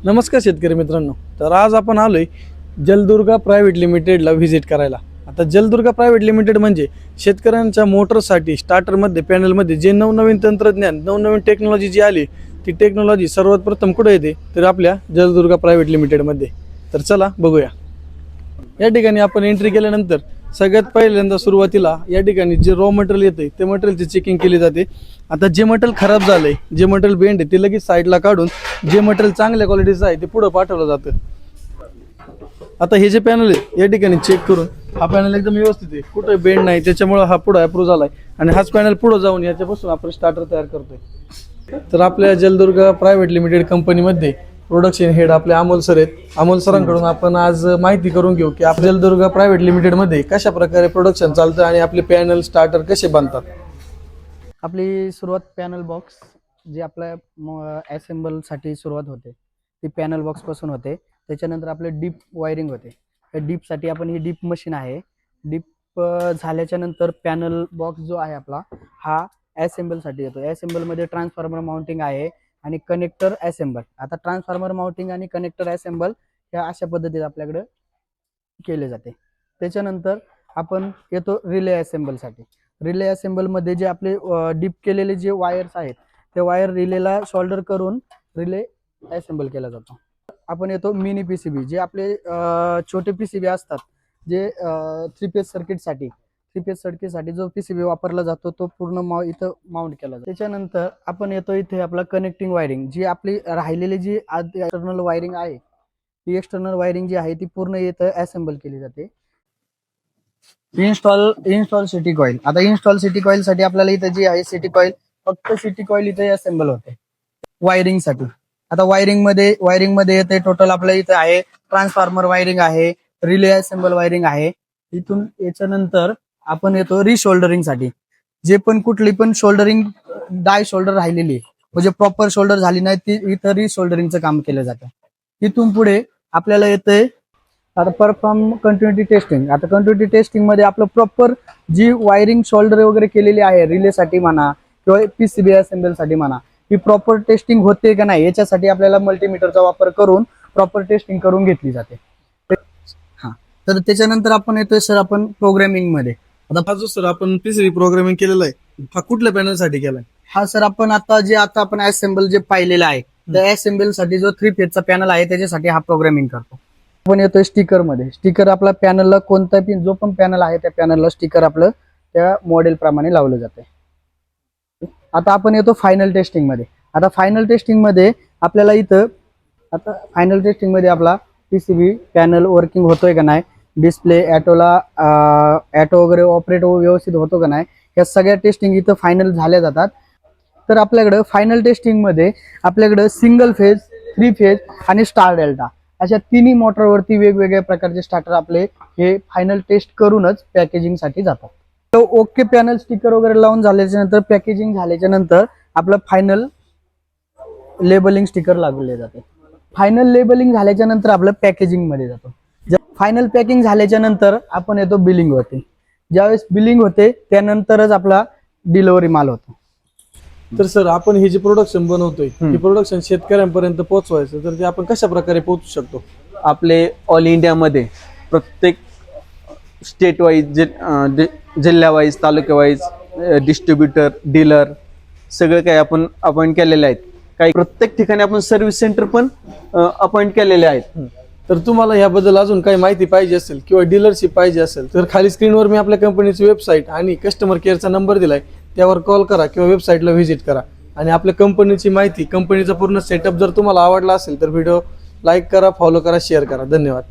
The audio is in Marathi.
नमस्कार शेतकरी मित्रांनो. तर आज आपण आलोय जलदुर्गा प्रायव्हेट लिमिटेडला व्हिजिट करायला. आता जलदुर्गा प्रायव्हेट लिमिटेड म्हणजे शेतकऱ्यांच्या मोटरसाठी स्टार्टरमध्ये पॅनलमध्ये जे नवनवीन तंत्रज्ञान नवनवीन टेक्नॉलॉजी जी आली ती टेक्नॉलॉजी सर्वात प्रथम कुठे येते तर आपल्या जलदुर्गा प्रायव्हेट लिमिटेडमध्ये. तर चला बघूया. या ठिकाणी आपण एंट्री केल्यानंतर सगळ्यात पहिल्यांदा सुरुवातीला या ठिकाणी जे रॉ मटेरियल येते ते मटेरियलची चेकिंग केली जाते. आता जे मटेरियल खराब झालंय, जे मटेरियल बेंड आहे ते लगेच साईडला काढून जे मटेरियल चांगल्या क्वालिटीचं आहे ते पुढे पाठवलं जातं. आता हे जे पॅनल आहे या ठिकाणी चेक करून हा पॅनल एकदम व्यवस्थित आहे, कुठे बेंड नाही, त्याच्यामुळे हा पुढे अप्रूव्ह झालाय आणि हाच पॅनल पुढे जाऊन याच्यापासून आपण स्टार्टर तयार करतोय. तर आपल्या जलदुर्गा प्रायव्हेट लिमिटेड कंपनीमध्ये प्रोडक्शन हेड आपले अमोल सर आहेत. अमोल सरांकडून आपण आज माहिती करून घेऊ की आपल्या जलदुर्गा प्रायव्हेट लिमिटेडमध्ये कशा प्रकारे प्रोडक्शन चालतं आणि आपले पॅनल स्टार्टर कसे बनतात. आपली सुरुवात पॅनल बॉक्स जे आपल्या असेंबलसाठी सुरुवात होते ती पॅनल बॉक्सपासून होते. त्याच्यानंतर आपले डीप वायरिंग होते. त्या डीपसाठी आपण ही डीप मशीन आहे. डीप झाल्याच्या नंतर पॅनल बॉक्स जो आहे आपला हा असेंबलसाठी येतो. असेंबलमध्ये ट्रान्सफॉर्मर माउंटिंग आहे आणि कनेक्टर असेंबल. आता ट्रान्सफॉर्मर माउंटिंग आणि कनेक्टर असेंबल ह्या अशा पद्धतीने आपल्याकडे केले जाते. त्याच्यानंतर आपण येतो रिले असेंबलसाठी. रिले असेंबलमध्ये जे आपले डीप केलेले जे वायर्स आहेत ते वायर रिलेला शोल्डर करून रिले असेंबल केला जातो. आपण येतो मिनी पीसीबी. जे आपले छोटे पीसीबी असतात जे 3 फेज सर्किटसाठी 3 फेज सर्किटसाठी जो पीसीबी वापरला जातो तो पूर्ण इथं माउंट केला जातो. त्याच्यानंतर आपण येतो इथे आपला कनेक्टिंग वायरिंग. जी आपली राहिलेली जी एक्सटर्नल वायरिंग आहे ती एक्सटर्नल वायरिंग जी आहे ती पूर्ण इथं असेंबल केली जाते. Install city coil. आता इन्स्टॉल सिटी कॉईल साठी आपल्याला इथं जी आहे सिटी कॉईल, फक्त सिटी कॉईल इथे असेंबल होते वायरिंग साठी. आता वायरिंग मध्ये येते टोटल आपल्या इथं आहे ट्रान्सफॉर्मर वायरिंग आहे, रिले असेंबल वायरिंग आहे. इथून याच्यानंतर आपण येतो रिशोल्डरिंग साठी. जे पण कुठली पण शोल्डरिंग डाय शोल्डर राहिलेली म्हणजे प्रॉपर शोल्डर झाली नाही ती इथं रिशोल्डरिंगचं काम केलं जातं. इथून पुढे आपल्याला येते आता परफॉर्म कंटिन्युटी टेस्टिंग. आता कंटिन्युटी टेस्टिंग मध्ये आपलं प्रॉपर जी वायरिंग शोल्डर वगैरे केलेली आहे रिलेसाठी म्हणा किंवा पीसीबी असेंबल साठी म्हणा ही प्रॉपर टेस्टिंग होते का नाही याच्यासाठी आपल्याला मल्टीमीटरचा वापर करून प्रॉपर टेस्टिंग करून घेतली जाते. हा, तर त्याच्यानंतर आपण येतोय सर आपण प्रोग्रामिंग मध्ये. आता हा जो सर आपण पीसीबी प्रोग्रामिंग केलेला आहे हा कुठल्या पॅनल साठी केलाय? हा सर आपण आता आपण असेंबल जे पाहिलेला आहे त्या असेंबल साठी जो 3 फेजचा पॅनल आहे त्याच्यासाठी हा प्रोग्रामिंग करतो. आपण येतोय स्टिकर मध्ये. स्टिकर आपला पॅनलला कोणता जो पण पॅनल आहे त्या पॅनलला स्टिकर आपलं त्या मॉडेल प्रमाणे लावलं जाते. आता आपण येतो फायनल टेस्टिंग मध्ये. आता फायनल टेस्टिंग मध्ये आपल्याला इथं आता फायनल टेस्टिंग मध्ये आपला पीसीबी पॅनल वर्किंग होतोय का नाही, डिस्प्ले ॲटो वगैरे ऑपरेट व्यवस्थित होतो का नाही, या सगळ्या टेस्टिंग इथं फायनल झाल्या जातात. तर आपल्याकडं फायनल टेस्टिंग मध्ये आपल्याकडं सिंगल फेज, 3 फेज आणि स्टार डेल्टा अशा तिन्ही मोटरवरती वेगवेगळ्या प्रकारचे स्टार्टर आपले हे फायनल टेस्ट करूनच पॅकेजिंग साठी जातात. तो ओके पॅनल स्टिकर वगैरे लावून झाल्याच्या नंतर पॅकेजिंग झाल्याच्या नंतर आपलं फायनल लेबलिंग स्टिकर लागले जाते. फायनल लेबलिंग झाल्याच्या नंतर आपलं पॅकेजिंग मध्ये जातो. फायनल पॅकिंग झाल्याच्या नंतर आपण येतो बिलिंग होते. ज्यावेळेस बिलिंग होते त्यानंतरच आपला डिलिव्हरी माल होतो. तर सर आपण हे जे प्रोडक्शन बनवतोय हे प्रोडक्शन शेतकऱ्यांपर्यंत पोहोचवायचं तर ते आपण कशा प्रकारे पोहोचू शकतो? आपले ऑल इंडियामध्ये प्रत्येक स्टेट वाईज जिल्हा वाईज तालुक्या वाईज डिस्ट्रीब्युटर डीलर सगळं काही आपण अपॉइंट केलेले आहेत. काही प्रत्येक ठिकाणी आपण सर्व्हिस सेंटर पण अपॉइंट केलेले आहेत. तर तुम्हाला याबद्दल अजून काही माहिती पाहिजे असेल किंवा डीलरशिप पाहिजे असेल तर खाली स्क्रीनवर मी आपल्या कंपनीची वेबसाईट आणि कस्टमर केअरचा नंबर दिलाय त्यावर कॉल करा किंवा वेबसाईटला व्हिजिट करा आणि आपल्या कंपनीची माहिती कंपनीचा पूर्ण सेटअप जर तुम्हाला आवडला असेल तर व्हिडिओ लाईक करा, फॉलो करा, शेअर करा. धन्यवाद.